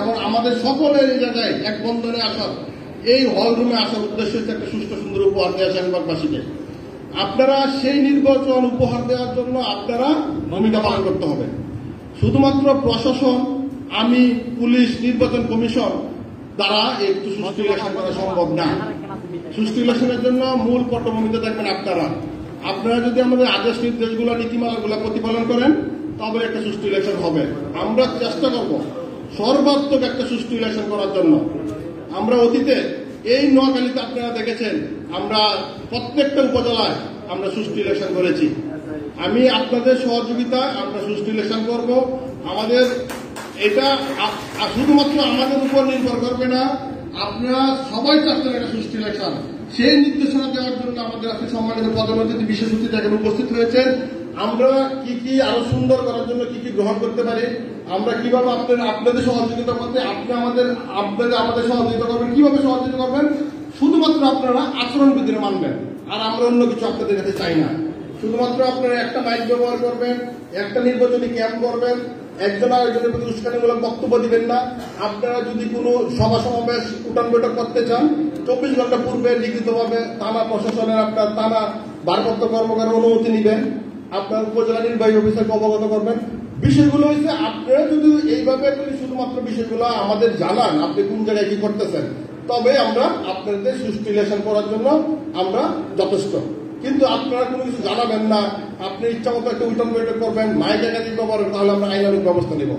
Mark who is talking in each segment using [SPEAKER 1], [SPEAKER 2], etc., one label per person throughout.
[SPEAKER 1] এবং আমাদের সকলের এই জায়গায় এক বন্ধনে আসার, এই হল রুমে আসার উদ্দেশ্য হচ্ছে একটা সুষ্ঠু সুন্দর উপহার দেওয়া শাহীনবাগবাসীকে। আপনারা সেই নির্বাচন উপহার দেওয়ার জন্য আপনারা ভূমিকা পালন করতে হবে। শুধুমাত্র প্রশাসন, আমি, পুলিশ, নির্বাচন কমিশন দ্বারা একটু সুষ্ঠু ইলেকশন করা সম্ভব না। সুষ্ঠু ইলেকশনের জন্য মূল পটভূমিতে থাকবেন আপনারা। আপনারা যদি আমাদের আদেশ নির্দেশগুলো, নীতিমালাগুলো প্রতিপালন করেন তবে একটা সুষ্ঠু ইলেকশন হবে। আমরা চেষ্টা করব সর্বাত্মক একটা সুষ্ঠু ইলেকশন করার জন্য। আমরা অতীতে এই নোয়াখালীতে আপনারা দেখেছেন, আমরা প্রত্যেকটা উপজেলায় আমরা সুষ্ঠু ইলেকশন করেছি। আমি আপনাদের সহযোগিতায় আমরা সুষ্ঠু ইলেকশন করব। আমাদের এটা শুধুমাত্র আমাদের উপর নির্ভর করবে না, আপনারা সবাই চাচ্ছেন একটা সুষ্ঠু ইলেকশন। সেই নির্দেশনা দেওয়ার জন্য আমাদের আজকে সম্মানিত প্রধান অতিথি বিশেষ অতিথি এখানে উপস্থিত হয়েছেন। আমরা কি আরো সুন্দর করার জন্য কি গ্রহণ করতে পারি, আমরা কিভাবে আপনাদের সহযোগিতা করতে, আমাদের সহযোগিতা করবেন, কিভাবে সহযোগিতা করবেন, শুধুমাত্র আপনারা আচরণবিধিটা মানবেন। আর আমরা অন্য কিছু আপনাদের কাছে চাই না। শুধুমাত্র আপনারা একটা মাইক ব্যবহার করবেন, একটা নির্বাচনী ক্যাম্প করবেন, একজন আরেকজনের প্রতি উস্কানিমূলক বক্তব্য দিবেন না। আপনারা যদি কোনো সভা সমাবেশ, উঠান বৈঠক করতে চান, 24 ঘন্টা পূর্বে লিখিতভাবে থানা প্রশাসনের আপনার থানা ভারপ্রাপ্ত কর্মকর্তার অনুমতি নেবেন, আপনার উপজেলা নির্বাহী অফিসারকে অবগত করবেন। বিষয়গুলো হচ্ছে আপনারা যদি এইভাবে শুধুমাত্র বিষয়গুলো আমাদের জানান, আপনি কোন জায়গায় কি করতেছেন, তবে আমরা আপনাদের সুষ্ঠু ইলেকশন করার জন্য আমরা যথেষ্ট। কিন্তু আপনারা কোনো কিছু জানাবেন না, আপনি ইচ্ছা মতো একটা উঠান বৈঠক করবেন, মাইক একাধিক ব্যবহার, তাহলে আমরা আইনানুগ ব্যবস্থা নিব।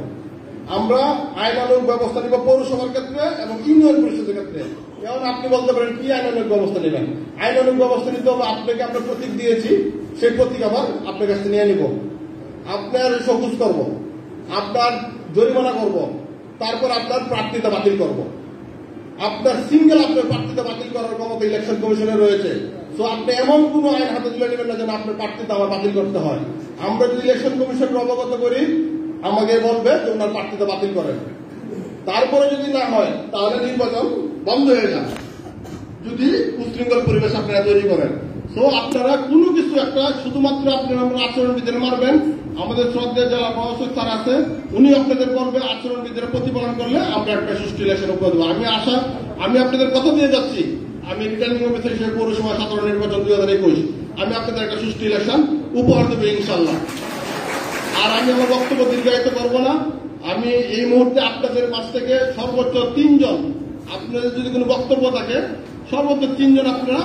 [SPEAKER 1] আমরা আইনানুগ ব্যবস্থা নিব পৌরসভার ক্ষেত্রে এবং ইউনিয়ন পরিষদের ক্ষেত্রে। যেমন আপনি বলতে পারেন কি আইনানুগ ব্যবস্থা নেবেন। আইনানুগ ব্যবস্থা নিতে হবে, আপনাকে আমরা প্রতীক দিয়েছি, সেই প্রতীক আবার আপনার কাছে নিয়ে নিব, আপনার সবুজ করব, আপনার জরিমানা করব, তারপর আপনার প্রার্থিতা বাতিল করব। আপনার সিঙ্গেল আপনার প্রার্থিতা বাতিল করার ক্ষমতা ইলেকশন কমিশনের রয়েছে। তো আপনি এমন কোন আইন হাতে তুলে নেবেন না যেন আপনার প্রার্থিতা আবার বাতিল করতে হয়। আমরা যদি ইলেকশন কমিশনকে অবগত করি, আমাকে বলবে যে ওনার প্রার্থিতা বাতিল করেন। তারপরে যদি না হয় তাহলে নির্বাচন বন্ধ হয়ে যায়, যদি উশৃঙ্খল পরিবেশ আপনারা তৈরি করেন। তো আপনারা কোনো কিছু একটা শুধুমাত্র আপনারা আচরণবিধিটা মারবেন। আমাদের শ্রদ্ধেয় জেলা প্রশাসক স্যার আছে, উনি আপনাদের বলবে আচরণবিধিটা প্রতিপালন করলে আমরা একটা সুষ্ঠু ইলেকশন উপহার দেবো। আমি আপনাদের কথা দিয়ে যাচ্ছি, আমি রিটার্নিং অফিসার হিসেবে পৌরসভা সাধারণ নির্বাচন 2021 আমি আপনাদের একটা সুষ্ঠু ইলেকশন উপহার দেবো ইনশাল্লাহ। আর আমি আমার বক্তব্য দীর্ঘায়িত করবো না। আমি এই মুহূর্তে আপনাদের মাঝ থেকে সর্বোচ্চ 3 জন, আপনাদের যদি কোনো বক্তব্য থাকে সর্বোচ্চ 3 জন আপনারা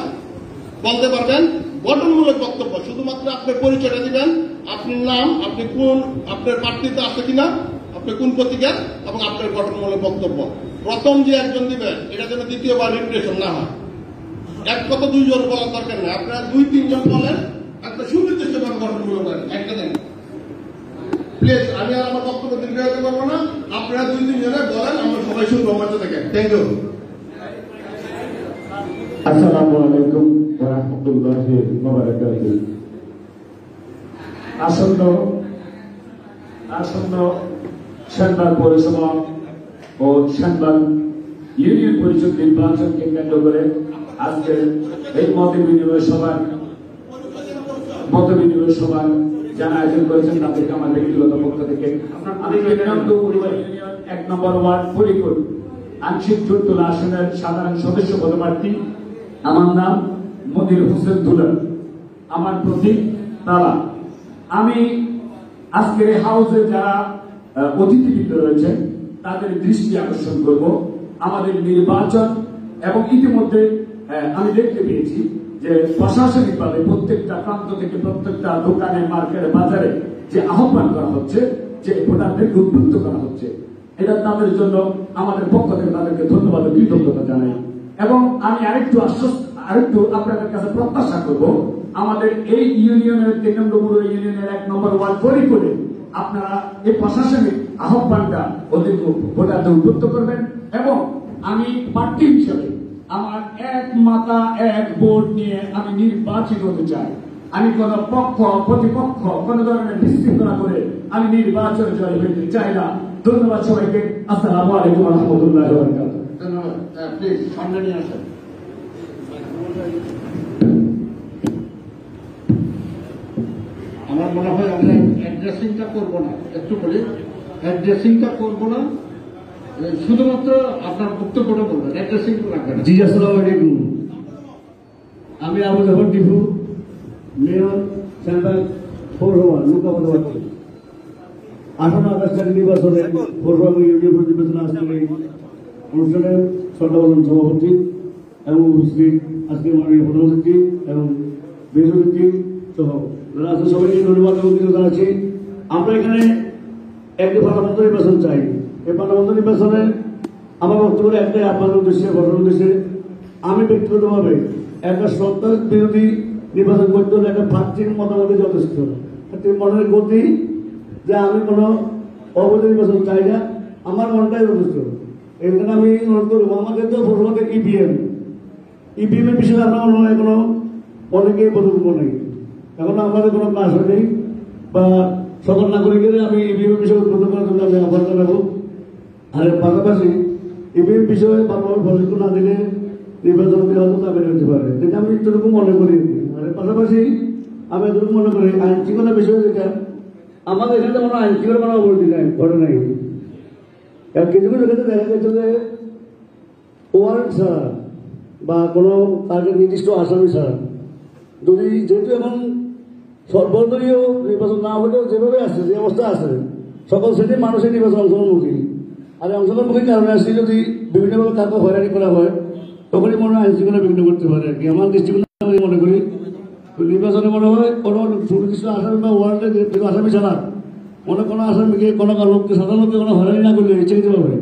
[SPEAKER 1] বলতে পারবেন গঠনমূলক বক্তব্য। শুধুমাত্র আপনার পরিচয়টা দিবেন, আপনার নাম, আপনি কোন, আপনার প্রার্থিতা আছে কিনা, আপনি কোন প্রতীকের, এবং আপনার গঠনমূলক বক্তব্য। প্রথম যে একজন দিবেন, এটা যেন দ্বিতীয়বার রিপিটেশন না হয়। এক কথা 2 জন বলার দরকার নেই, আপনারা 2-3 জন বলেন, একটা সুনির্দিষ্টভাবে গঠনমূলক করেন। একটা দিন প্লিজ, আমি আর আমার বক্তব্য দীর্ঘায়িত করবো না, আপনারা 2-3 জনে বলেন, আমরা সবাই শুনবো মঞ্চ থেকে। Thank you.
[SPEAKER 2] আসসালামু আলাইকুম ওয়া রাহমাতুল্লাহি ওয়া বারাকাতুহু। আসন্ন শাহীনবাগ পৌরসভা ও শাহীনবাগ ইউনিয়ন পরিষদ নির্বাচনকে কেন্দ্র করে আজকে এই মত বিনিময় সভা যারা আয়োজন করেছেন তাদেরকে আমার ব্যক্তিগত পক্ষ থেকে আমি 1 নম্বর ওয়ার্ড ফরিদপুর আংশিক জোরতলা আসনের সাধারণ সদস্য পদপ্রার্থী। আমার নাম মনির হোসেন দুলাল, আমার প্রতীক তালা। আমি আজকের এই হাউসে যারা অতিথিবৃন্দ রয়েছেন তাদের দৃষ্টি আকর্ষণ করব আমাদের নির্বাচন, এবং ইতিমধ্যে আমি দেখতে পেয়েছি যে প্রশাসনিকভাবে প্রত্যেকটা প্রান্ত থেকে, প্রত্যেকটা দোকানে, মার্কেটে, বাজারে যে আহ্বান করা হচ্ছে, যে ভোটারদেরকে উদ্বুদ্ধ করা হচ্ছে, এটা তাদের জন্য আমাদের পক্ষ থেকে তাদেরকে ধন্যবাদ ও কৃতজ্ঞতা জানাই। এবং আমি আরেকটু আপনাদের কাছে প্রত্যাশা করব, আমাদের এই ইউনিয়নের 3 নম্বর ইউনিয়নের 1 নম্বর ওয়ার্ড ফরিদপুরে আপনারা এই প্রশাসনিক আহ্বানটা ওদের ভোটারদের উদ্বুদ্ধ করবেন। এবং আমি প্রার্থী হিসেবে আমার এক মাতা এক ভোট নিয়ে আমি নির্বাচিত হতে চাই। আমি কোন পক্ষ প্রতিপক্ষ কোন ধরনের বিশৃঙ্খলা করে আমি নির্বাচনে জয় পেতে চাই না। ধন্যবাদ সবাইকে। আসসালামু আলাইকুম ওয়া রাহমাতুল্লাহি ওয়া বারাকাতুহু।
[SPEAKER 1] ধন্যবাদ। প্লিজ সামনে নিয়ে আসেন। আমার মনে হয় আমরা অ্যাড্রেসিংটা করবো না, একটু বলি অ্যাড্রেসিংটা করবো না,
[SPEAKER 3] শুধুমাত্র আপনার বক্তব্যটা বলবেন, অ্যাড্রেসিং রাখবেন।
[SPEAKER 4] জি আসসালামু আলাইকুম। আমি আবু জাফর টিপু, মেয়র সেন্ট্রাল পৌরসভা লুকাপদাবাদী। আসন্ন আগস্টের নির্বাচনে পৌরসভা ইউনিয়ন নির্বাচন আজকের অনুষ্ঠানের শ্রদ্ধাবরণ সভাপতি এবং উপস্থিত আজকে মাননীয় প্রধানমন্ত্রী এবং বিরোধী সহ রাষ্ট্র সবাইকে ধন্যবাদ এবং কৃতজ্ঞতা জানাচ্ছি। আমরা এখানে একটি পার্লামেন্ট নির্বাচন চাই। এই পার্লামেন্ট নির্বাচনে আমার বক্তব্য একটাই, আপনাদের উদ্দেশ্যে গঠনের উদ্দেশ্যে আমি ব্যক্তিগতভাবে একটা সরকার বিরোধী নির্বাচন করতে হলে একটা প্রার্থীর মতামত যথেষ্ট। মনের গতি যে আমি কোনো অবৈধ নির্বাচন চাই না, আমার মনটাই যথেষ্ট। এখানে আমি অনুরোধ করবো, আমাদের তো প্রথমত ইভিএম এর বিষয়ে আমরা মনে হয় কোনো অনেকেই বোধগম্য নেই, এখন আমাদের কোনো ক্লাস হয়নি বা সকল নাগরিকের আমি ইভিএম এর বিষয়ে উদ্বোধন করার জন্য আমি আহ্বান জানাবো। আর পাশাপাশি ইভিএম বিষয়ে ভালোভাবে প্রশিক্ষণ না দিলে নির্বাচন হয়তো দাবি হতে পারে, যেটা আমি এতটুকু মনে করি। আর পাশাপাশি আমি এতটুকু মনে করি আইন শৃঙ্খলা বিষয়ে যেটা আমাদের এখানে কোনো আইন শৃঙ্খলা কোনো অবনতি নাই, ঘটে নাই। কিছু কিছু ক্ষেত্রে দেখা যাচ্ছে যে ওয়ারেন্ট ছাড়া বা কোনো তাদের নির্দিষ্ট আসামি ছাড়া যদি যেহেতু এখন সর্বদলীয় নির্বাচন না হলেও যেভাবে আছে, যে অবস্থা আছে, সকল শ্রেণীর মানুষের নির্বাচন অংশগ্রহণমুখী। আর অংশগ্রহণমুখীর কারণে আসছে যদি বিভিন্নভাবে কাউকে হয়রানি করা হয় তখনই মনে হয় আইন শৃঙ্খলা বিঘ্ন করতে পারে আর কি। আমার দৃষ্টিকোণ আমি মনে করি নির্বাচনে মনে হয় কোনো সুনির্দিষ্ট আসামি বা ওয়ারেন্টের আসামি ছাড়া কোনো আসামিকে কোনো লোককে সাধারণ লোককে কোনো হয়রানি না করলে ইচ্ছাকৃতভাবে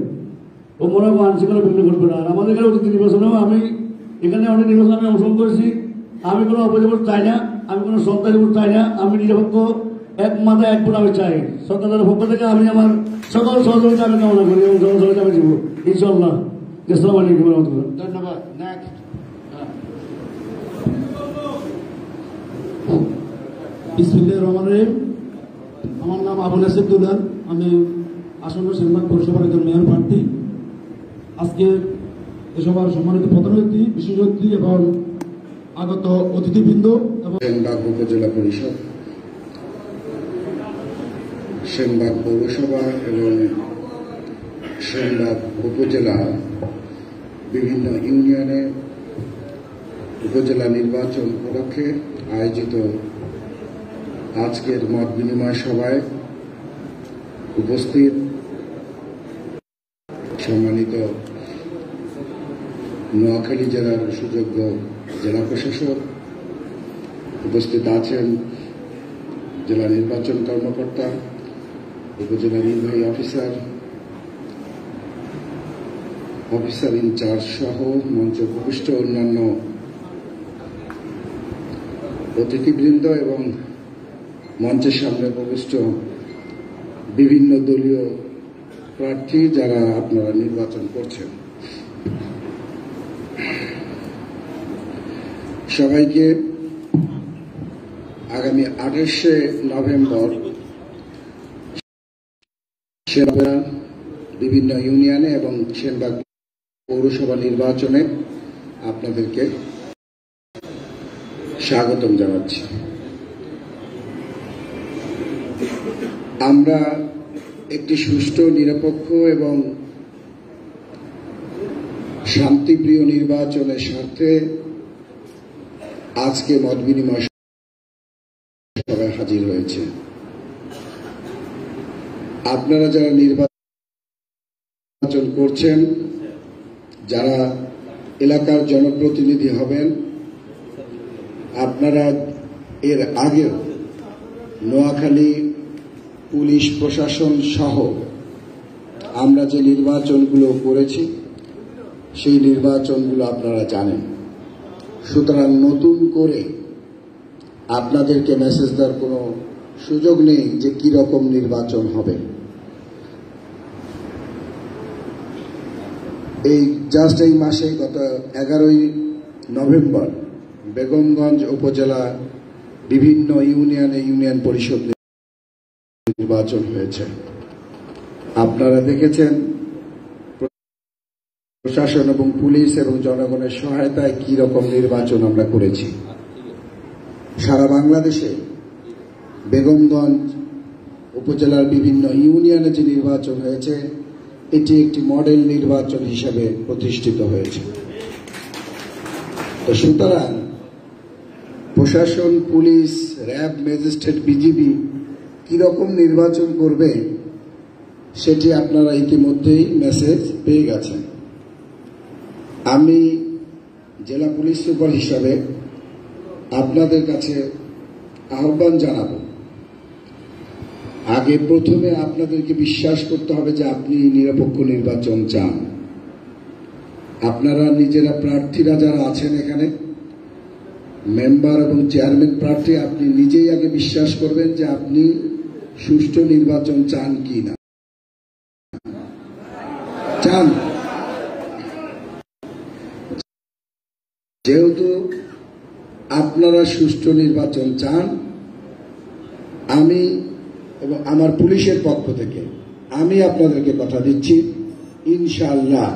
[SPEAKER 4] ও মনে হয় আইন শৃঙ্খলা বিঘ্ন করবে না। আর আমাদের এখানে অতীত নির্বাচনেও আমি এখানে অনেক নির্বাচন আমি অংশগ্রহণ করেছি। আমি কোনো অপরিবর্তন চাই না, আমি কোনো সন্ত্রাসী চাই না, আমি নিরপেক্ষ এক মাথায় এক আমি চাই। সরকারের পক্ষ থেকে আমি আমার সকল সহযোগিতা আমি কামনা করি এবং সহযোগিতা আমি দিব ইনশাল্লাহ। আসসালামু আলাইকুম ওয়া রাহমাতুল্লাহ।
[SPEAKER 3] ধন্যবাদ। নেক্সট।
[SPEAKER 5] বিসমিল্লাহির রহমানির রহিম। আমার নাম আবু নাসির দুলাল, আমি আসন্ন সেনবাগ পৌরসভার একজন মেয়র প্রার্থী। আজকে এ সভার সম্মানিত প্রধান অতিথি, বিশেষ অতিথি এবং আগত অতিথিবৃন্দ এবং
[SPEAKER 6] সেনবাগ উপজেলা পরিষদ, সেনবাগ পৌরসভা এবং সেনবাগ উপজেলা বিভিন্ন ইউনিয়নে উপজেলা নির্বাচন উপলক্ষে আয়োজিত আজকের মত বিনিময় সভায় উপস্থিত সম্মানিত নোয়াখালী জেলার সুযোগ্য জেলা প্রশাসক, উপস্থিত আছেন জেলা নির্বাচন কর্মকর্তা, উপজেলা নির্বাহী অফিসার, অফিসার ইনচার্জ সহ মঞ্চ উপবিষ্ট অন্যান্য অতিথিবৃন্দ এবং মঞ্চের সামনে উপবিষ্ট বিভিন্ন দলীয় প্রার্থী যারা আপনারা নির্বাচন করছেন, সবাইকে আগামী 28শে নভেম্বর সেনবাগ বিভিন্ন ইউনিয়নে এবং সেনবাগ পৌরসভা নির্বাচনে আপনাদেরকে স্বাগতম জানাচ্ছি। আমরা একটি সুষ্ঠু, নিরপেক্ষ এবং শান্তিপ্রিয় নির্বাচনের স্বার্থে আজকে মত বিনিময় সভায় হাজির হয়েছে। আপনারা যারা নির্বাচন করছেন, যারা এলাকার জনপ্রতিনিধি হবেন, আপনারা এর আগেও নোয়াখালী পুলিশ প্রশাসন সহ আমরা যে নির্বাচনগুলো করেছি সেই নির্বাচনগুলো আপনারা জানেন। সুতরাং নতুন করে আপনাদেরকে মেসেজ দেওয়ার কোনো সুযোগ নেই যে কি রকম নির্বাচন হবে। এই জাস্ট এই মাসে গত 11ই নভেম্বর বেগমগঞ্জ উপজেলা বিভিন্ন ইউনিয়নে ইউনিয়ন পরিষদ নির্বাচন হয়েছে। আপনারা দেখেছেন প্রশাসন এবং পুলিশ এবং জনগণের সহায়তায় কি রকম নির্বাচন আমরা করেছি। সারা বাংলাদেশে বেগমগঞ্জ উপজেলার বিভিন্ন ইউনিয়নে যে নির্বাচন হয়েছে এটি একটি মডেল নির্বাচন হিসাবে প্রতিষ্ঠিত হয়েছে। তো সুতরাং প্রশাসন, পুলিশ, র্যাব, ম্যাজিস্ট্রেট, বিজিবি কিরকম নির্বাচন করবে সেটি আপনারা ইতিমধ্যেই মেসেজ পেয়ে গেছেন। আমি জেলা পুলিশ সুপার হিসাবে আপনাদের কাছে আহ্বান জানাব, আগে প্রথমে আপনাদেরকে বিশ্বাস করতে হবে যে আপনি নিরপেক্ষ নির্বাচন চান। আপনারা নিজেরা প্রার্থীরা যারা আছেন এখানে, মেম্বার এবং চেয়ারম্যান প্রার্থী, আপনি নিজেই আগে বিশ্বাস করবেন যে আপনি সুষ্ঠু নির্বাচন চান কি না। চান? যেহেতু আপনারা সুষ্ঠু নির্বাচন চান, আমি এবং আমার পুলিশের পক্ষ থেকে আমি আপনাদেরকে কথা দিচ্ছি, ইনশাআল্লাহ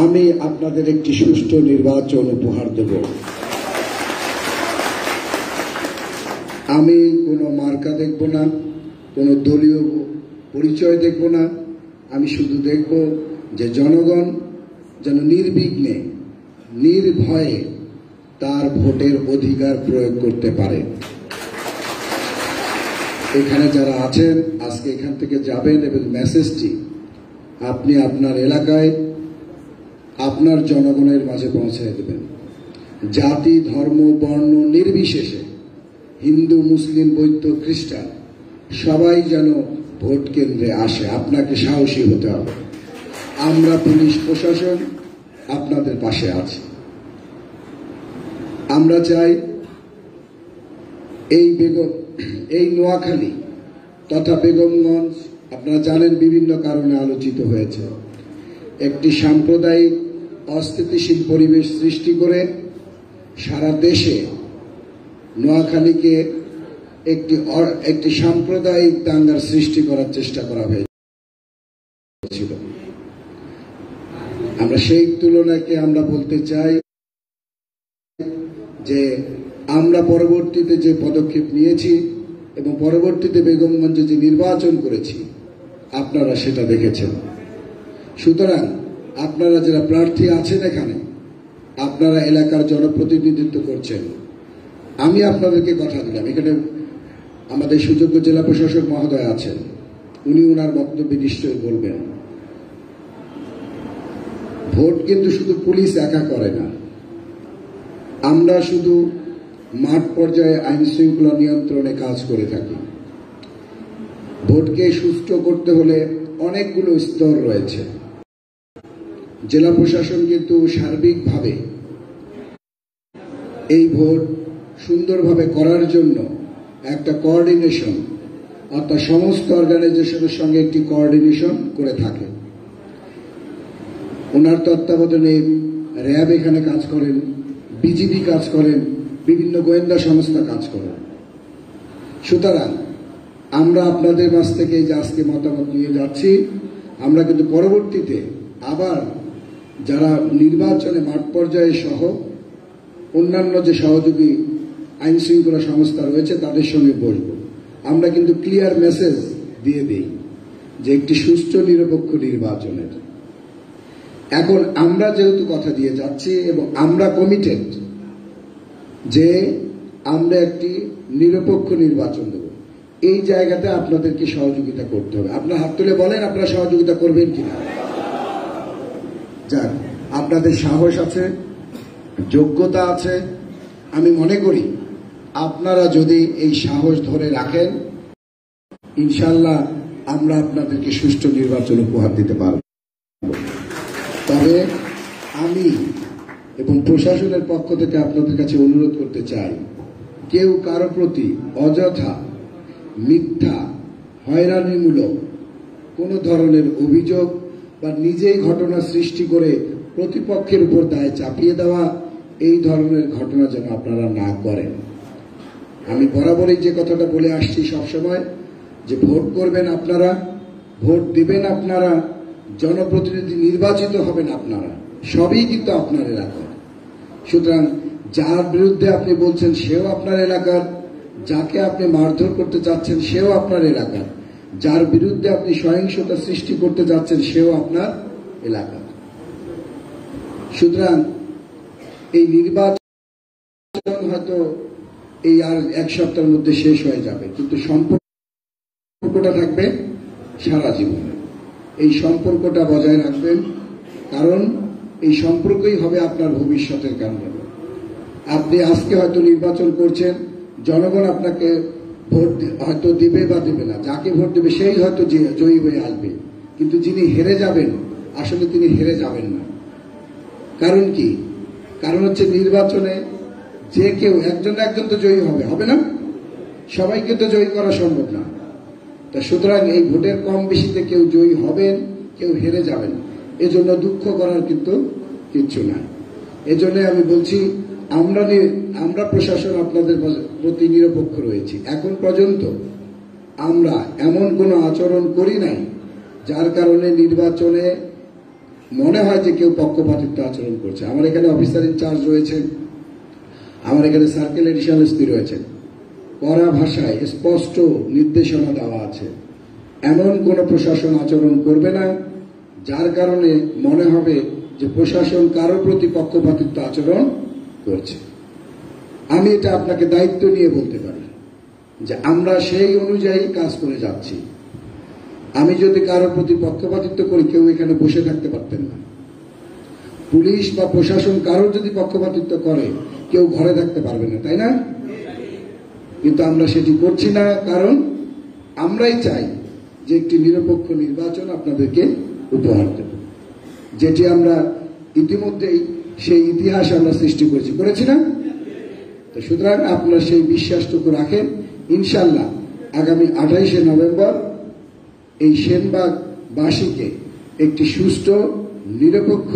[SPEAKER 6] আমি আপনাদের একটি সুষ্ঠু নির্বাচন উপহার দেব। আমি কোনো মার্কা দেখব না, কোনো দলীয় পরিচয় দেখব না। আমি শুধু দেখব যে জনগণ যেন নির্বিঘ্নে, নির্ভয়ে তার ভোটের অধিকার প্রয়োগ করতে পারে। এখানে যারা আছেন আজকে এখান থেকে যাবেন এবং মেসেজটি আপনি আপনার এলাকায় আপনার জনগণের মাঝে পৌঁছে দেবেন। জাতি, ধর্ম, বর্ণ নির্বিশেষে, হিন্দু, মুসলিম, বৌদ্ধ, খ্রিস্টান সবাই যেন ভোট কেন্দ্রে আসে। আপনাকে সাহসী হতে হবে। আমরা পুলিশ প্রশাসন আপনাদের পাশে আছি। আমরা চাই এই নোয়াখালী তথা বেগমগঞ্জ, আপনারা জানেন বিভিন্ন কারণে আলোচিত হয়েছে, একটি সাম্প্রদায়িক অস্থিতিশীল পরিবেশ সৃষ্টি করে সারা দেশে নোয়াখালীকে একটি সাম্প্রদায়িক দাঙ্গার সৃষ্টি করার চেষ্টা করা হয়েছিল। আমরা সেই তুলনাকে আমরা বলতে চাই যে আমরা পরবর্তীতে যে পদক্ষেপ নিয়েছি এবং পরবর্তীতে বেগমগঞ্জে যে নির্বাচন করেছি আপনারা সেটা দেখেছেন। সুতরাং আপনারা যারা প্রার্থী আছেন এখানে, আপনারা এলাকার জনপ্রতিনিধিত্ব করছেন। আমি আপনাদেরকে কথা দিলাম, এখানে আমাদের সুযোগ্য জেলা প্রশাসক মহোদয় আছেন, উনি ওনার বক্তব্য নিশ্চয়ই বলবেন। ভোট কিন্তু শুধু পুলিশ একা করে না। আমরা শুধু মাঠ পর্যায়ে আইন শৃঙ্খলা নিয়ন্ত্রণে কাজ করে থাকি। ভোটকে সুষ্ঠু করতে হলে অনেকগুলো স্তর রয়েছে। জেলা প্রশাসন কিন্তু সার্বিকভাবে এই ভোট সুন্দরভাবে করার জন্য একটা কোঅর্ডিনেশন, অর্থাৎ সমস্ত অর্গানাইজেশনের সঙ্গে একটি কোঅর্ডিনেশন করে থাকে। ওনার তত্ত্বাবধানে র্যাব এখানে কাজ করেন, বিজিবি কাজ করেন, বিভিন্ন গোয়েন্দা সংস্থা কাজ করেন। সুতরাং আমরা আপনাদের মাঝ থেকে যে আজকে মতামত নিয়ে যাচ্ছি, আমরা কিন্তু পরবর্তীতে আবার যারা নির্বাচনে মাঠ পর্যায়ে সহ অন্যান্য যে সহযোগী আইন শৃঙ্খলা সংস্থা রয়েছে তাদের সঙ্গে বসব। আমরা কিন্তু ক্লিয়ার মেসেজ দিয়ে দিই যে একটি সুষ্ঠু নিরপেক্ষ নির্বাচনের। এখন আমরা যেহেতু কথা দিয়ে যাচ্ছি এবং আমরা কমিটেড যে আমরা একটি নিরপেক্ষ নির্বাচন দেব, এই জায়গাতে আপনাদেরকে সহযোগিতা করতে হবে। আপনার হাত তুলে বলেন আপনারা সহযোগিতা করবেন কিনা। যাক, আপনাদের সাহস আছে, যোগ্যতা আছে। আমি মনে করি আপনারা যদি এই সাহস ধরে রাখেন, ইনশাআল্লাহ আমরা আপনাদেরকে সুষ্ঠু নির্বাচন উপহার দিতে পারব। তবে আমি এবং প্রশাসনের পক্ষ থেকে আপনাদের কাছে অনুরোধ করতে চাই, কেউ কারো প্রতি অযথা মিথ্যা, হয়রানিমূলক কোনো ধরনের অভিযোগ বা নিজেই ঘটনা সৃষ্টি করে প্রতিপক্ষের উপর দায় চাপিয়ে দেওয়া, এই ধরনের ঘটনা যেন আপনারা না করেন। আমি বরাবরই যে কথাটা বলে আসছি সবসময়, যে ভোট করবেন আপনারা, ভোট দিবেন আপনারা, জনপ্রতিনিধি নির্বাচিত হবেন আপনারা, সবই কিন্তু আপনার এলাকার। সুতরাং যার বিরুদ্ধে আপনি বলছেন সেও আপনার এলাকার, যাকে আপনি মারধর করতে চাচ্ছেন সেও আপনার এলাকার। যার বিরুদ্ধে আপনি সহিংসতা সৃষ্টি করতে যাচ্ছেন সেও আপনার এলাকা। সুতরাং এই নির্বাচন হয়তো এই আর এক সপ্তাহের মধ্যে শেষ হয়ে যাবে, কিন্তু সম্পর্কটা থাকবে সারা জীবন। এই সম্পর্কটা বজায় রাখবেন, কারণ এই সম্পর্কই হবে আপনার ভবিষ্যতের কারণ। আপনি আজকে হয়তো নির্বাচন করছেন, জনগণ আপনাকে ভোট হয়তো দিবে বা দিবে না, যাকে ভোট দেবে সেই হয়তো জয়ী হয়ে আসবে, কিন্তু যিনি হেরে যাবেন আসলে তিনি হেরে যাবেন না। কারণ কি? কারণ হচ্ছে নির্বাচনে যে কেউ একজন না একজন তো জয়ী হবে না? সবাইকে তো জয়ী করা সম্ভব না। তা সুতরাং এই ভোটের কম বেশিতে কেউ জয়ী হবেন, কেউ হেরে যাবেন, এজন্য দুঃখ করার কিন্তু কিচ্ছু নাই। এজন্য আমি বলছি আমরা প্রশাসন আপনাদের প্রতি নিরপেক্ষ রয়েছি। এখন পর্যন্ত আমরা এমন কোনো আচরণ করি নাই যার কারণে নির্বাচনে মনে হয় যে কেউ পক্ষপাতিত্ব আচরণ করছে। আমার এখানে অফিসার ইনচার্জ রয়েছেন, আমার এখানে সার্কেল এডিশনাল এসপি রয়েছেন, কড়া ভাষায় স্পষ্ট নির্দেশনা দেওয়া আছে এমন কোন প্রশাসন আচরণ করবে না যার কারণে মনে হবে যে প্রশাসন কারো প্রতি পক্ষপাতিত্ব আচরণ করছে। আমি এটা আপনাকে দায়িত্ব নিয়ে বলতে পারি যে আমরা সেই অনুযায়ী কাজ করে যাচ্ছি। আমি যদি কারো প্রতি পক্ষপাতিত্ব করি, কেউ এখানে বসে থাকতে পারতেন না। পুলিশ বা প্রশাসন কারো যদি পক্ষপাতিত্ব করে, কেউ ঘরে থাকতে পারবে না, তাই না? কিন্তু আমরা সেটি করছি না, কারণ আমরাই চাই যে একটি নিরপেক্ষ নির্বাচন আপনাদেরকে উপহার দেব, যেটি আমরা ইতিমধ্যেই সেই ইতিহাস আমরা সৃষ্টি করেছি না? তো সুতরাং আপনারা সেই বিশ্বাসটুকু রাখেন। ইনশাল্লাহ আগামী 28শে নভেম্বর এই সেনবাগবাসীকে একটি সুষ্ঠু নিরপেক্ষ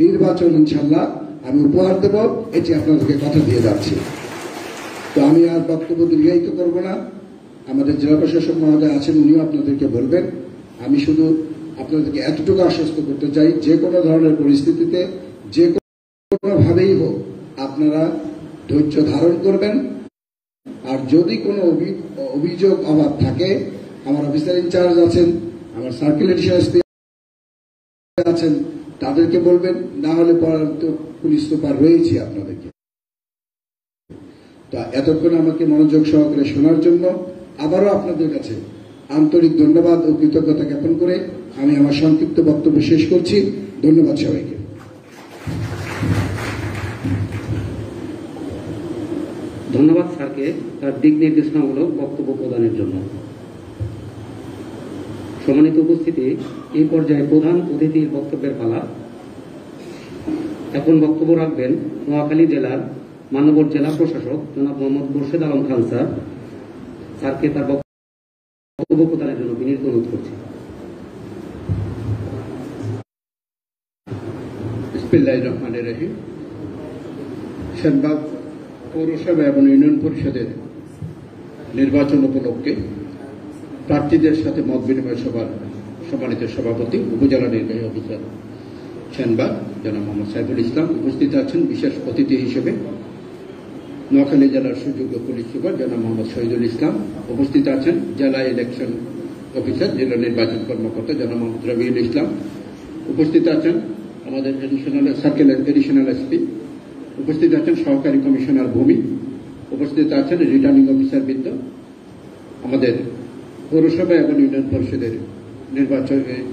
[SPEAKER 6] নির্বাচন ইনশাল্লাহ আমি উপহার দেব, এটি আপনাদেরকে কথা দিয়ে যাচ্ছি। তো আমি আর বক্তব্য দীর্ঘায়িত করব না। আমাদের জেলা প্রশাসক মহোদয় আছেন, উনিও আপনাদেরকে বলবেন। আমি শুধু আপনাদেরকে এতটুকু আশ্বস্ত করতে চাই, যে কোনো ধরনের পরিস্থিতিতে যে কোনোভাবেই হোক আপনারা ধৈর্য ধারণ করবেন। আর যদি কোনো অভিযোগ অভাব থাকে, আমার অফিসার ইনচার্জ আছেন, আমার সার্কেল এডিশনাল এসপি আছেন, তাদেরকে বলবেন, না হলে পুলিশ সুপার রয়েছে আপনাদেরকে। তো এতক্ষণ আমাকে মনোযোগ সহকারে শোনার জন্য আবারও আপনাদের কাছে আন্তরিক ধন্যবাদ ও কৃতজ্ঞতা জ্ঞাপন করে আমি আমার সংক্ষিপ্ত বক্তব্য শেষ করছি। ধন্যবাদ সবাইকে।
[SPEAKER 7] ধন্যবাদ স্যারকে তার দিক নির্দেশনামূলক বক্তব্য প্রদানের জন্য। সম্মানিত উপস্থিতি, এই পর্যায়ে প্রধান অতিথির বক্তব্যের পালা। এখন বক্তব্য রাখবেন নোয়াখালী জেলার মানবর জেলা প্রশাসক জনাব মোহাম্মদ মোর্শেদ আলম খান স্যার। স্যারকে তার বক্তব্য প্রদানের জন্য বিনীত অনুরোধ করছি।
[SPEAKER 3] বিসমিল্লাহির রহমানির রহিম। সেনবাগ পৌরসভা এবং ইউনিয়ন পরিষদের নির্বাচন উপলক্ষে প্রার্থীদের সাথে মত বিনিময় সভার সম্মানিত সভাপতি উপজেলা নির্বাহী অফিসার সেনবাগ জনাব মোহাম্মদ সাইফুল ইসলাম উপস্থিত আছেন। বিশেষ অতিথি হিসেবে নোয়াখালী জেলার সুযোগ্য পুলিশ সুপার জনাব মোহাম্মদ শহীদুল ইসলাম উপস্থিত আছেন। জেলা ইলেকশন অফিসার জেলা নির্বাচন কর্মকর্তা জনাব মোহাম্মদ রবিউল ইসলাম উপস্থিত আছেন। আমাদের সার্কেলের এডিশনাল এসপি উপস্থিত আছেন। সহকারী কমিশনার ভূমি উপস্থিত আছেন। রিটার্নিং অফিসার বৃন্দ, আমাদের পৌরসভা এবং ইউনিয়ন পরিষদের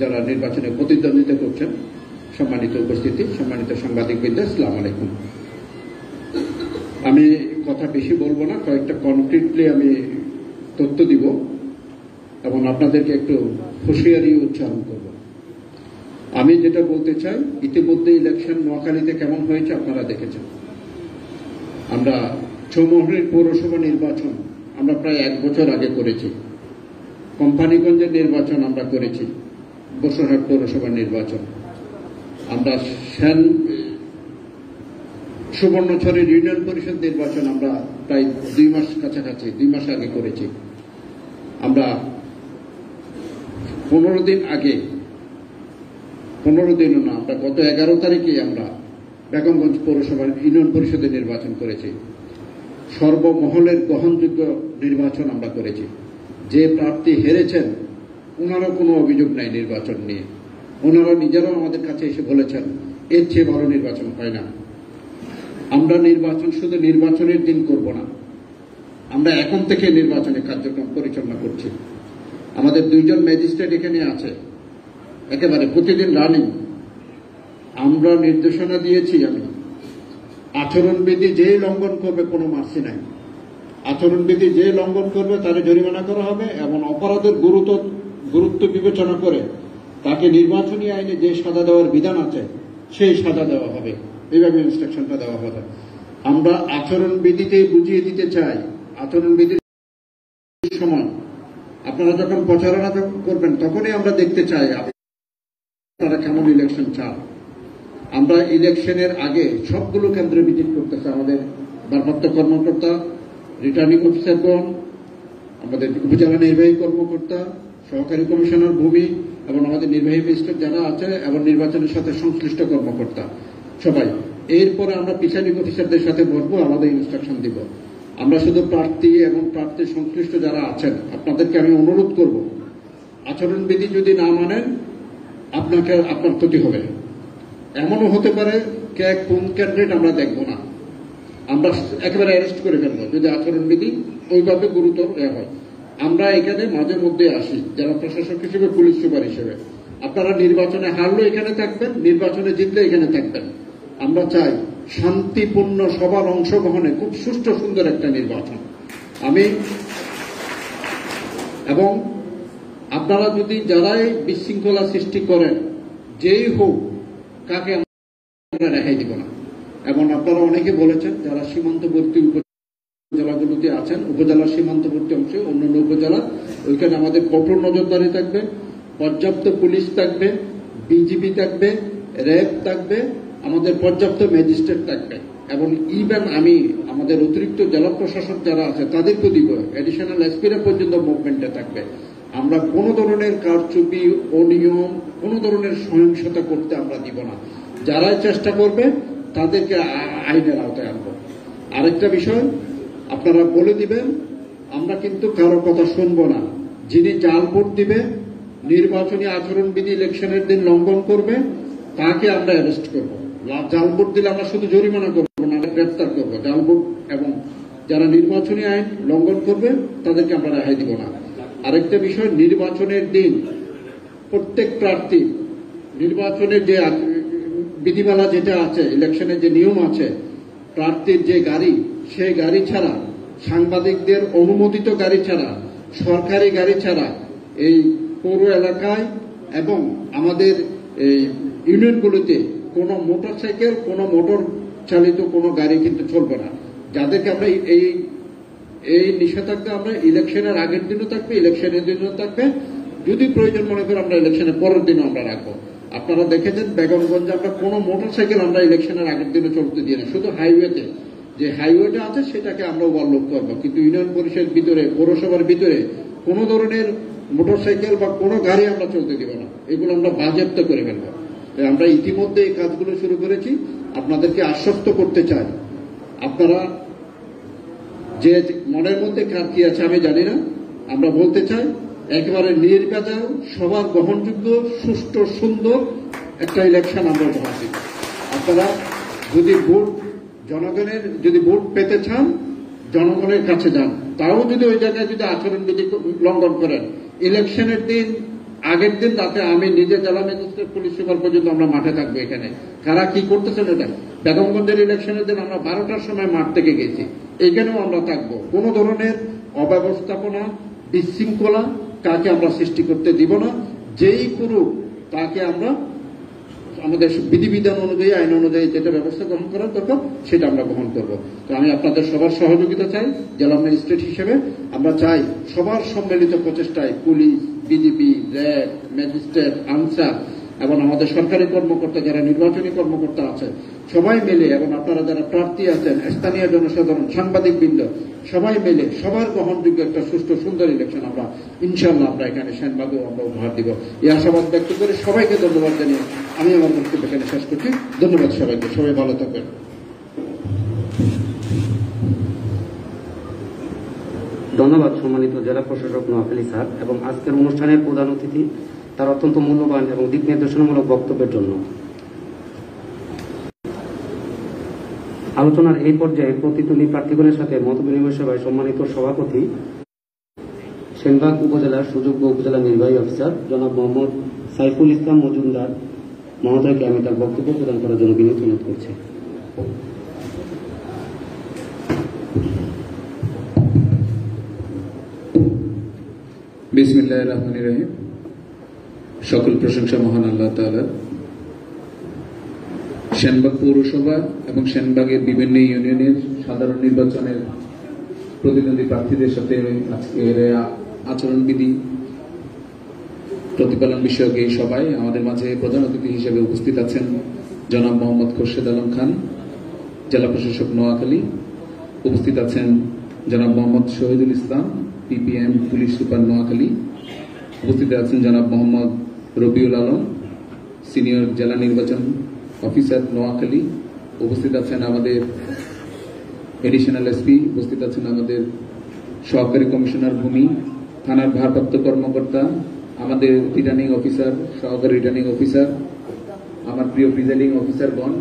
[SPEAKER 3] যারা নির্বাচনে প্রতিদ্বন্দ্বিতা করছেন, সম্মানিত উপস্থিতি, সম্মানিত সাংবাদিকবৃন্দ, আসসালামু আলাইকুম। আমি কথা বেশি বলবো না, কয়েকটা কনক্রিটলি আমি তথ্য দিব এবং আপনাদেরকে একটু হুঁশিয়ারি উচ্চারণ করব। আমি যেটা বলতে চাই, ইতিমধ্যে ইলেকশন নোয়াখালীতে কেমন হয়েছে আপনারা দেখেছেন। আমরা চৌমুহনীর পৌরসভা নির্বাচন আমরা প্রায় 1 বছর আগে করেছি। কোম্পানিগঞ্জের নির্বাচন আমরা করেছি, বসুরহাট পৌরসভার নির্বাচন। আমরা সুবর্ণচরের ইউনিয়ন পরিষদ নির্বাচন আমরা প্রায় 2 মাস কাছাকাছি 2 মাস আগে করেছি। আমরা 15 দিন আগে, 15 দিনও না, আমরা গত 11 তারিখে আমরা বেগমগঞ্জ পৌরসভার ইউনিয়ন পরিষদের নির্বাচন করেছি। সর্বমহলের গ্রহণযোগ্য নির্বাচন আমরা করেছি। যে প্রার্থী হেরেছেন ওনারও কোনো অভিযোগ নাই নির্বাচন নিয়ে। ওনারা নিজেরাও আমাদের কাছে এসে বলেছেন এর চেয়ে বড় নির্বাচন হয় না। আমরা নির্বাচন শুধু নির্বাচনের দিন করব না, আমরা এখন থেকে নির্বাচনের কার্যক্রম পরিচালনা করছি। আমাদের 2 জন ম্যাজিস্ট্রেট এখানে আছে, একেবারে প্রতিদিন রানিং। আমরা নির্দেশনা দিয়েছি, আমি আচরণবিধি যে লঙ্ঘন করবে কোনো মার্সি নাই। আচরণবিধি যে লঙ্ঘন করবে তাকে জরিমানা করা হবে এবং অপরাধের গুরুত্ব বিবেচনা করে তাকে নির্বাচনী আইনে যে সাজা দেওয়ার বিধান আছে সেই সাজা দেওয়া হবে, এইভাবে ইনস্ট্রাকশনটা দেওয়া হবে। আমরা আচরণবিধিতেই বুঝিয়ে দিতে চাই, আচরণবিধির সময় আপনারা যখন প্রচারণা করবেন তখনই আমরা দেখতে চাই আপনারা কেমন ইলেকশন চান। আমরা ইলেকশনের আগে সবগুলো কেন্দ্রে ভিজিট করতেছে আমাদের ভারপ্রাপ্ত কর্মকর্তা, রিটার্নিং অফিসারগণ, আমাদের উপজেলা নির্বাহী কর্মকর্তা, সহকারী কমিশনার ভূমি এবং আমাদের নির্বাহী ম্যাজিস্ট্রেট যারা আছে এবং নির্বাচনের সাথে সংশ্লিষ্ট কর্মকর্তা সবাই। এরপরে আমরা প্রিসাইডিং অফিসারদের সাথে বসবো, আমাদের ইনস্ট্রাকশন দিব। আমরা শুধু প্রার্থী এবং প্রার্থীর সংশ্লিষ্ট যারা আছেন আপনাদেরকে আমি অনুরোধ করব, আচরণবিধি যদি না মানেন আপনার ক্ষতি হবে। এমনও হতে পারে কোন ক্যান্ডিডেট আমরা দেখব না, আমরা একেবারে অ্যারেস্ট করে ফেলবো যদি আচরণবিধি ওইভাবে গুরুতর হয়। আমরা এখানে মাঝে মধ্যে আসি যারা প্রশাসক হিসেবে, পুলিশ সুপার হিসেবে। আপনারা নির্বাচনে হারলে এখানে থাকবেন, নির্বাচনে জিতলে এখানে থাকবেন। আমরা চাই শান্তিপূর্ণ সবার অংশগ্রহণে খুব সুষ্ঠু সুন্দর একটা নির্বাচন। এবং আপনারা যদি যারাই বিশৃঙ্খলা সৃষ্টি করেন, যেই হোক, কাকে আমরা রেহাই দিব না। এবং আপনারা অনেকে বলেছেন যারা সীমান্তবর্তী উপজেলাগুলোতে আছেন, উপজেলার সীমান্তবর্তী অংশে অন্যান্য উপজেলা, ওইখানে আমাদের কঠোর নজরদারি থাকবে, পর্যাপ্ত পুলিশ থাকবে, বিজিবি থাকবে, র্যাব থাকবে, আমাদের পর্যাপ্ত ম্যাজিস্ট্রেট থাকবে। এবং ইভেন আমি আমাদের অতিরিক্ত জেলা প্রশাসক যারা আছে তাদেরকে দিব, এডিশনাল এসপিরা পর্যন্ত মুভমেন্টে থাকবে। আমরা কোনো ধরনের কারচুপি, অনিয়ম, কোনো ধরনের সহিংসতা করতে আমরা দিব না। যারাই চেষ্টা করবে তাদেরকে আইনের আওতায় আনবো। আরেকটা বিষয় আপনারা বলে দিবেন, আমরা কিন্তু কারো কথা শুনবো না। যিনি জাল ভোট দিবে, নির্বাচনী আচরণবিধি ইলেকশনের দিন লঙ্ঘন করবে, তাকে আমরা অ্যারেস্ট করবো। জাল ভোট দিলে আমরা শুধু জরিমানা করবো না, গ্রেফতার করবো। জাল ভোট এবং যারা নির্বাচনী আইন লঙ্ঘন করবে তাদেরকে আমরা রেহাই দিব না। আরেকটা বিষয়, নির্বাচনের দিন প্রত্যেক প্রার্থী নির্বাচনের যে বিধিমালা যেটা আছে, ইলেকশনের যে নিয়ম আছে, প্রার্থীর যে গাড়ি, সেই গাড়ি ছাড়া, সাংবাদিকদের অনুমোদিত গাড়ি ছাড়া, সরকারি গাড়ি ছাড়া এই পৌর এলাকায় এবং আমাদের এই ইউনিয়নগুলোতে কোনো মোটরসাইকেল, কোনো মোটর চালিত কোনো গাড়ি কিন্তু চলবে না। যাদেরকে আমরা এই নিষেধাজ্ঞা আমরা ইলেকশনের আগের দিনও থাকবে, ইলেকশনের দিনও থাকবে, যদি প্রয়োজন মনে করে আমরা ইলেকশনের পরের দিনও আমরা রাখবো। আপনারা দেখেছেন বেগমগঞ্জে আমরা কোনো মোটরসাইকেল আমরা ইলেকশনের আগের দিনে চলতে দিই না, শুধু হাইওয়েতে যে হাইওয়েটা আছে সেটাকে আমরা ওভারলোড করবো। কিন্তু ইউনিয়ন পরিষদ ভিতরে, পৌরসভার ভিতরে কোনো ধরনের মোটরসাইকেল বা কোনো গাড়ি আমরা চলতে দিব না, এগুলো আমরা বাজেয়াপ্ত করে ফেলবো। আমরা ইতিমধ্যে এই কাজগুলো শুরু করেছি। আপনাদেরকে আশ্বস্ত করতে চাই, আপনারা যে মনের মধ্যে কার কি আছে আমি জানি না, আমরা বলতে চাই একেবারে নির্বাচন সবার গ্রহণযোগ্য, সুষ্ঠু, সুন্দর একটা ইলেকশন আমরা উপহার দিব। আপনারা যদি জনগণের যদি ভোট পেতে চান, জনগণের কাছে যান। তাও যদি ওই জায়গায় যদি আচরণবিধি লঙ্ঘন করেন, ইলেকশনের দিন আগের দিন রাতে আমি নিজে জেলা ম্যাজিস্ট্রেট, পুলিশ সুপার পর্যন্ত আমরা মাঠে থাকবো। এখানে কারা কি করতেছেন এটা, বেগমগঞ্জের ইলেকশনের দিন আমরা 12টার সময় মাঠ থেকে গেছি, এখানেও আমরা থাকবো। কোনো ধরনের অব্যবস্থাপনা, বিশৃঙ্খলা কাকে আমরা সৃষ্টি করতে দিব না। যেই করুক তাকে আমরা আমাদের বিধিবিধান অনুযায়ী, আইন অনুযায়ী যেটা ব্যবস্থা গ্রহণ করার দরকার সেটা আমরা গ্রহণ করব। তো আমি আপনাদের সবার সহযোগিতা চাই। জেলা ম্যাজিস্ট্রেট হিসেবে আমরা চাই সবার সম্মিলিত প্রচেষ্টায় police, BGB, RAB, magistrate, answer এবং আমাদের সরকারি কর্মকর্তা যারা নির্বাচনী কর্মকর্তা আছে সবাই মিলে, এবং আপনারা যারা প্রার্থী আছেন, স্থানীয় জনসাধারণ, সাংবাদিক বৃন্দ, সবাই মিলে সবার গ্রহণযোগ্য একটা সুষ্ঠু সুন্দর ইলেকশন আমরা ইনশাআল্লাহ আমরা এখানে সেনবাগে আমরা উপহার দিব। এই আশাবাদ ব্যক্ত করে সবাইকে ধন্যবাদ জানিয়ে আমি আমার বক্তব্য এখানে শেষ করছি। ধন্যবাদ সবাইকে, সবাই ভালো থাকবেন।
[SPEAKER 7] ধন্যবাদ সম্মানিত জেলা প্রশাসক নোয়াখালী স্যার এবং আজকের অনুষ্ঠানের প্রধান অতিথি তার অত্যন্ত মূল্যবান এবং দিক নির্দেশনামূলক বক্তব্যের জন্য। আলোচনার এই পর্যায়ে প্রতিদ্বন্দ্বী প্রার্থীগণের সাথে মত বিনিময় সভায় সম্মানিত সভাপতি সেনবাগ উপজেলার সুযোগ্য উপজেলা নির্বাহী অফিসার জনাব মোহাম্মদ সাইফুল ইসলাম মজুমদার মহোদয়কে আমি তার বক্তব্য প্রদান করার জন্য বিনীত অনুরোধ করছি।
[SPEAKER 3] বিসমিল্লাহির রহমানির রহিম। সকল প্রশংসা মহান আল্লাহ তাআলার। সেনবাগ পৌরসভা এবং সেনবাগের বিভিন্ন ইউনিয়নের সাধারণ নির্বাচনের প্রতিদ্বন্দ্বী প্রার্থীদের সাথে আজকের আচরণবিধি প্রতিপালন বিষয়ক এই সভায় আমাদের মাঝে প্রধান অতিথি হিসেবে উপস্থিত আছেন জনাব মোহাম্মদ খোরশেদ আলম খান, জেলা প্রশাসক নোয়াখালী। উপস্থিত আছেন জনাব Mohammad Shahidul Islam, PPM police super Noakhali. উপস্থিত আছেন জনাব মোহাম্মদ রবিউল আলম, সিনিয়র জেলা নির্বাচন অফিসার নোয়াখালী। উপস্থিত আছেন আমাদের এডিশনাল এসপি। উপস্থিত আছেন আমাদের সহকারী কমিশনার ভূমি, থানার ভারপ্রাপ্ত কর্মকর্তা, আমাদের রিটার্নিং অফিসার, সহকারী রিটার্নিং অফিসার, আমার প্রিয় প্রিজাইডিং অফিসারগণ,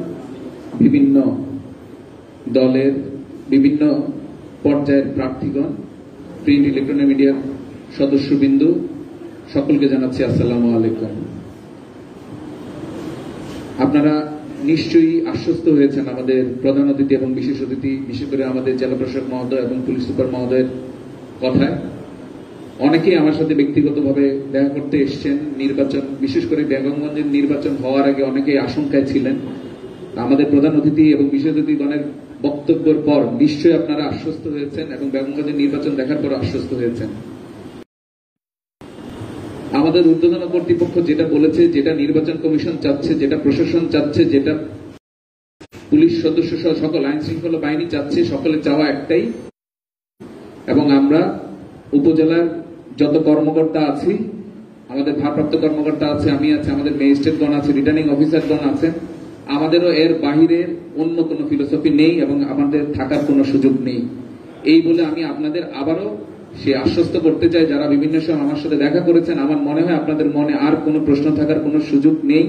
[SPEAKER 3] বিভিন্ন দলের বিভিন্ন পর্যায়ের প্রার্থীগণ, প্রিন্ট ইলেকট্রনিক মিডিয়ার সদস্যবৃন্দ, সকলকে জানাচ্ছি আসসালামু আলাইকুম। আপনারা নিশ্চয়ই আশ্বস্ত হয়েছেন আমাদের প্রধান অতিথি এবং বিশেষ অতিথি, বিশেষ করে আমাদের জেলা প্রশাসক মহোদয় এবং পুলিশ সুপার মহোদয়ের কথায়। অনেকেই আমার সাথে ব্যক্তিগতভাবে দেখা করতে এসছেন। নির্বাচন, বিশেষ করে বেগমগঞ্জের নির্বাচন হওয়ার আগে অনেকেই আশঙ্কায় ছিলেন। আমাদের প্রধান অতিথি এবং বিশেষ অতিথিগণের বক্তব্যের পর নিশ্চয়ই আপনারা আশ্বস্ত হয়েছেন এবং বেগমগঞ্জের নির্বাচন দেখার পর আশ্বস্ত হয়েছেন। আমাদের ঊর্ধ্বতন কর্তৃপক্ষ যেটা বলেছে, যেটা নির্বাচন কমিশন চাচ্ছে, যেটা প্রশাসন চাচ্ছে, যেটা পুলিশ সদস্য সহ সকল আইন শৃঙ্খলা বাহিনী চাচ্ছে, সকলের চাওয়া একটাই। এবং আমরা উপজেলার যত কর্মকর্তা আছি, আমাদের ভারপ্রাপ্ত কর্মকর্তা আছে, আমি আছি, আমাদের ম্যাজিস্ট্রেটগণ আছে, রিটার্নিং অফিসারগণ আছেন, আমাদেরও এর বাহিরের অন্য কোনো ফিলোসফি নেই এবং আমাদের থাকার কোনো সুযোগ নেই। এই বলে আমি আপনাদের আবারও সে আশ্বস্ত করতে চাই, যারা বিভিন্ন সময় আমার সাথে দেখা করেছেন, আমার মনে হয় আপনাদের মনে আর কোনো প্রশ্ন থাকার কোনো সুযোগ নেই।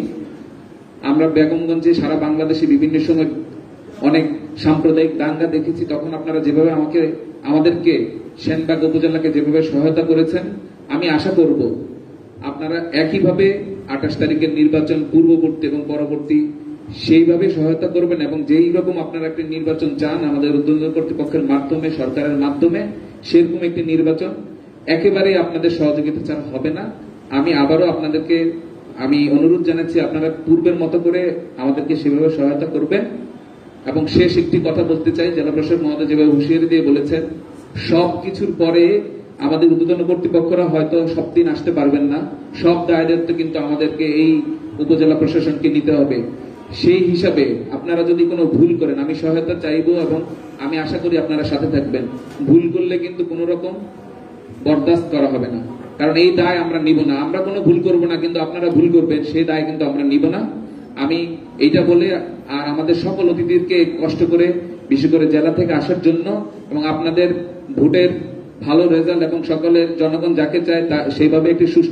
[SPEAKER 3] আমরা বেগমগঞ্জে সারা বাংলাদেশে বিভিন্ন সময় অনেক সাম্প্রদায়িক দাঙ্গা দেখেছি, তখন আপনারা যেভাবে আমাদেরকে সেনবাগ উপজেলাকে যেভাবে সহায়তা করেছেন, আমি আশা করব আপনারা একইভাবে 28 তারিখের নির্বাচন পূর্ববর্তী এবং পরবর্তী সেইভাবে সহায়তা করবেন এবং যেই রকম আপনারা একটি নির্বাচন চান আমাদের ঊর্ধ্বতন কর্তৃপক্ষের মাধ্যমে, সরকারের মাধ্যমে, সেরকম একটি নির্বাচন একেবারেই আপনাদের সহযোগিতা ছাড়া হবে না। আমি আবারও আপনাদেরকে অনুরোধ জানাচ্ছি, আপনারা পূর্বের মতো করে আমাদেরকে সেভাবে সহায়তা করবেন। এবং শেষ একটি কথা বলতে চাই, জেলা প্রশাসক মহোদয় যেভাবে হুঁশিয়ারি দিয়ে বলেছেন, সবকিছুর পরে আমাদের ঊর্ধ্বতন কর্তৃপক্ষরা হয়তো সব দিন আসতে পারবেন না, সব দায় দায়িত্ব কিন্তু আমাদেরকে এই উপজেলা প্রশাসনকে নিতে হবে। সেই হিসাবে আপনারা যদি কোনো ভুল করেন, আমি সহায়তা চাইবো এবং আমি আশা করি আপনারা সাথে থাকবেন। ভুল করলে কিন্তু কোনো রকম বরদাস্ত করা হবে না, কারণ এই দায় আমরা নিব না। আমরা কোনো ভুল করব না, কিন্তু আপনারা ভুল করবেন, সেই দায় কিন্তু আমরা নিব না। আমি এইটা বলে আর আমাদের সকল অতিথিদেরকে কষ্ট করে, বিশেষ করে জেলা থেকে আসার জন্য এবং আপনাদের ভোটের ভালো রেজাল্ট এবং সকলের জনগণ যাকে চায় সেইভাবে একটি সুষ্ঠু